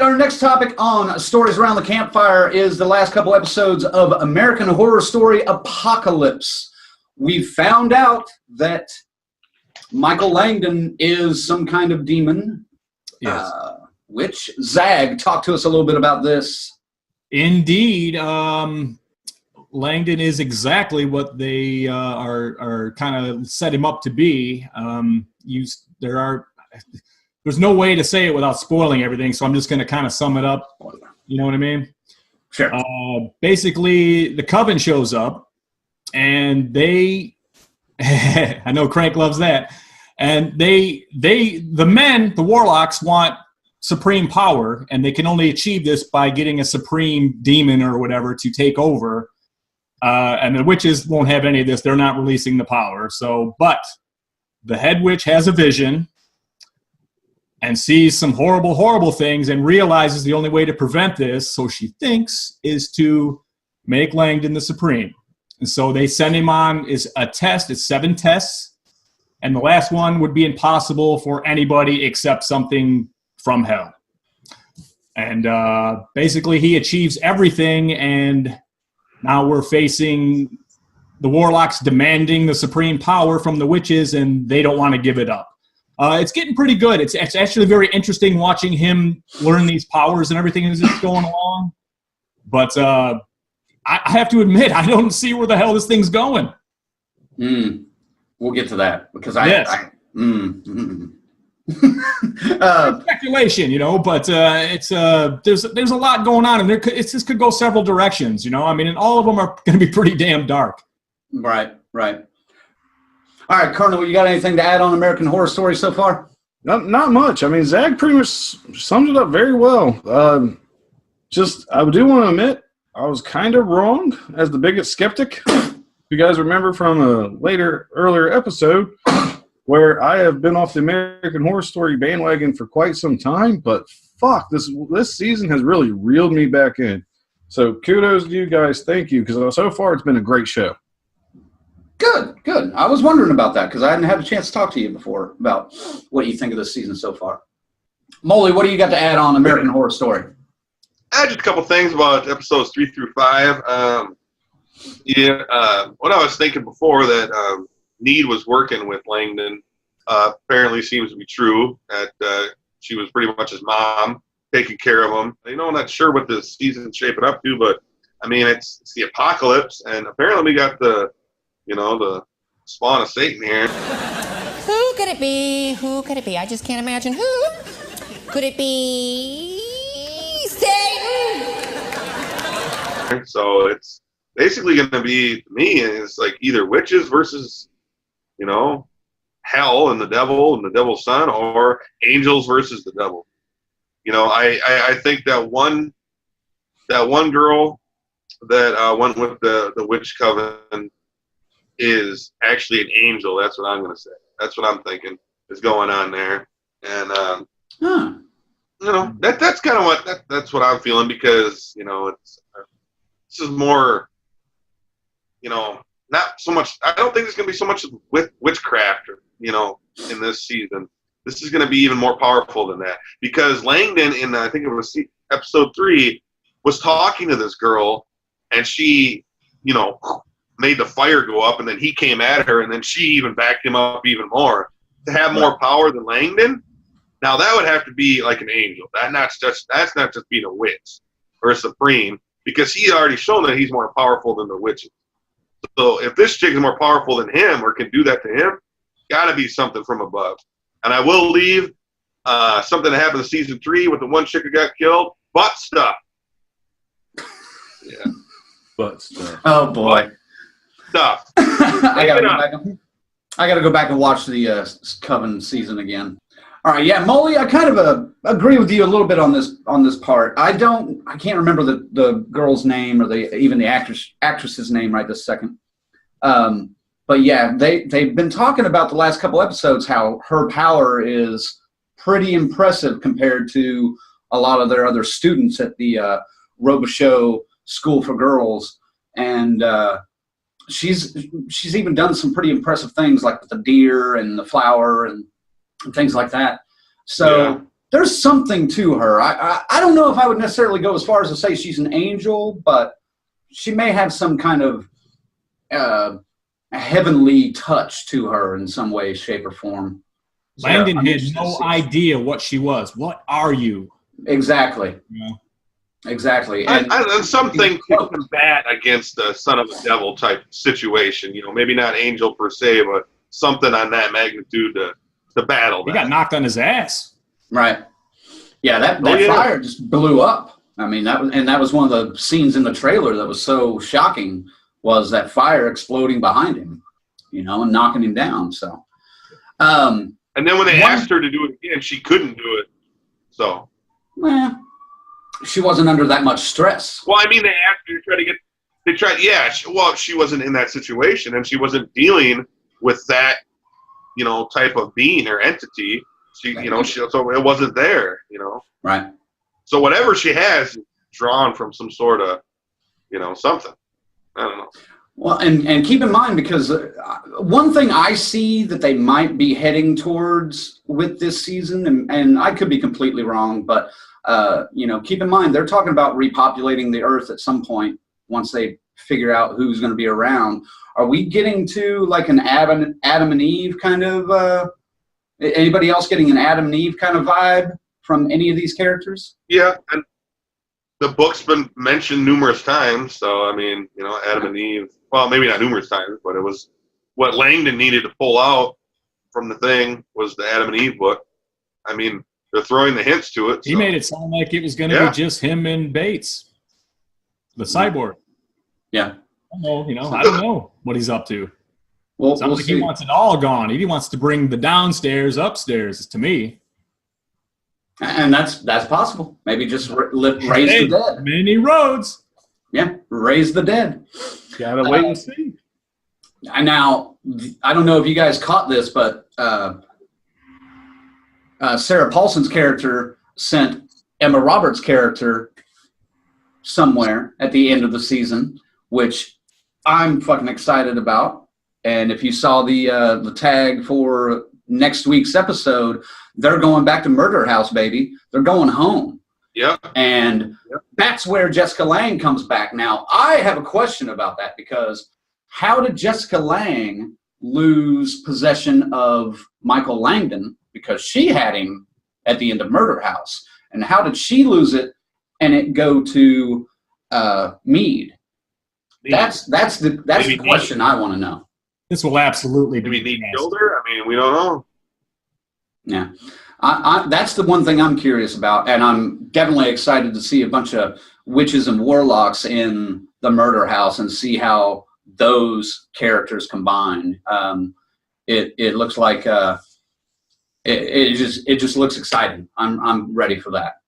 right, our next topic on Stories Around the Campfire is the last couple episodes of American Horror Story Apocalypse. We found out that Michael Langdon is some kind of demon. Yes. Which, Zag, talk to us a little bit about this. Indeed. Langdon is exactly what they are kind of set him up to be. There's no way to say it without spoiling everything, so I'm just going to kind of sum it up. You know what I mean? Sure. Basically, the Coven shows up, and they I know Crank loves that. And the men, the warlocks, want supreme power, and they can only achieve this by getting a supreme demon or whatever to take over. And the witches won't have any of this. They're not releasing the power. But the head witch has a vision and sees some horrible, horrible things and realizes the only way to prevent this, so she thinks, is to make Langdon the supreme. And so they send him on a test. It's 7 tests. And the last one would be impossible for anybody except something from hell. And basically he achieves everything, and now we're facing the warlocks demanding the supreme power from the witches, and they don't want to give it up. It's getting pretty good. It's actually very interesting watching him learn these powers and everything as it's going along. But I have to admit, I don't see where the hell this thing's going. We'll get to that because speculation, but it's there's a lot going on, and this could go several directions, I mean, and all of them are going to be pretty damn dark. Right. All right, Colonel, you got anything to add on American Horror Story so far? Not much. I mean, Zach pretty much summed it up very well. I do want to admit I was kind of wrong as the biggest skeptic. If you guys remember from a earlier episode, where I have been off the American Horror Story bandwagon for quite some time, but fuck, this season has really reeled me back in. So kudos to you guys. Thank you, because so far it's been a great show. Good. I was wondering about that because I hadn't had a chance to talk to you before about what you think of this season so far. Molly, what do you got to add on American Horror Story? Just a couple things about episodes 3 through 5. What I was thinking before that Need was working with Langdon apparently seems to be true. That she was pretty much his mom, taking care of him. I'm not sure what this season's shaping up to, but I mean it's the apocalypse, and apparently we got the spawn of Satan here. Who could it be? I just can't imagine who. Could it be Satan? So it's basically going to be, to me, it's like either witches versus, hell and the devil's son, or angels versus the devil. I think that one girl that went with the witch coven is actually an angel. That's what I'm going to say. That's what I'm thinking is going on there. And, that's kind of that's what I'm feeling, because, this is more, not so much, I don't think there's going to be so much with witchcraft, in this season. This is going to be even more powerful than that, because Langdon in, I think it was episode 3, was talking to this girl, and she, made the fire go up, and then he came at her, and then she even backed him up even more. To have more power than Langdon, now that would have to be like an angel. That's not just being a witch or a supreme, because he's already shown that he's more powerful than the witches. So if this chick is more powerful than him or can do that to him, got to be something from above. And I will leave something that happened in season 3 with the one chick who got killed. Butt stuff. Yeah. Butt stuff. Oh boy. Stuff. I gotta go back and watch the Coven season again. All right, yeah, Molly, I kind of agree with you a little bit on this part. I can't remember the girl's name or even the actress's name right this second. But yeah, they've been talking about the last couple episodes how her power is pretty impressive compared to a lot of their other students at the Robichaux School for Girls, and she's even done some pretty impressive things like with the deer and the flower and things like that. So there's something to her. I don't know if I would necessarily go as far as to say she's an angel, but she may have some kind of heavenly touch to her in some way, shape, or form. So, Langdon I'm had interested to no see. idea what she was. What are you? Exactly. You know? Exactly. And something to combat against the son of the devil type situation. You know, maybe not angel per se, but something on that magnitude to battle He that. got knocked on his ass. Right. Yeah, that Oh, yeah. fire just blew up. I mean, that was one of the scenes in the trailer that was so shocking, was that fire exploding behind him, you know, and knocking him down. So, And then when they One- asked her to do it again, she couldn't do it. So, well, she wasn't under that much stress. well, I mean, they asked her to try to get. They tried. Yeah. She wasn't in that situation, and she wasn't dealing with that, you know, type of being or entity. She, you know, so it wasn't there. You know. Right. So whatever she has is drawn from some sort of, you know, something. I don't know. Well, and keep in mind, because one thing I see that they might be heading towards with this season, and I could be completely wrong, but you know, keep in mind they're talking about repopulating the Earth at some point once they figure out who's going to be around. Are we getting to like an Adam and Eve kind of? Anybody else getting an Adam and Eve kind of vibe from any of these characters? Yeah, and the book's been mentioned numerous times. So I mean, you know, Adam and Eve. Well, maybe not numerous times, but it was what Langdon needed to pull out from the thing was the Adam and Eve book. I mean, they're throwing the hints to it. He so- made it sound like it was going to Yeah. be just him and Bates, the cyborg. Yeah. I don't know what he's up to. Well, Sounds we'll like see. he wants it all gone. He wants to bring the downstairs upstairs, to me. And that's possible. Maybe just raise Hey, the dead. many roads. Yeah, raise the dead. Gotta wait and see. And now, I don't know if you guys caught this, but Sarah Paulson's character sent Emma Roberts' character somewhere at the end of the season, which I'm fucking excited about. And if you saw the tag for next week's episode, they're going back to Murder House, baby. They're going home. Yeah. And that's where Jessica Lange comes back. Now, I have a question about that, because how did Jessica Lange lose possession of Michael Langdon? Because she had him at the end of Murder House. And how did she lose it and it go to Meade? That's the Maybe question I want to know. This will absolutely be. Maybe Neat nasty. killed her. I mean, we don't know. Yeah, that's the one thing I'm curious about, and I'm definitely excited to see a bunch of witches and warlocks in the Murder House and see how those characters combine. It looks like it just looks exciting. I'm ready for that.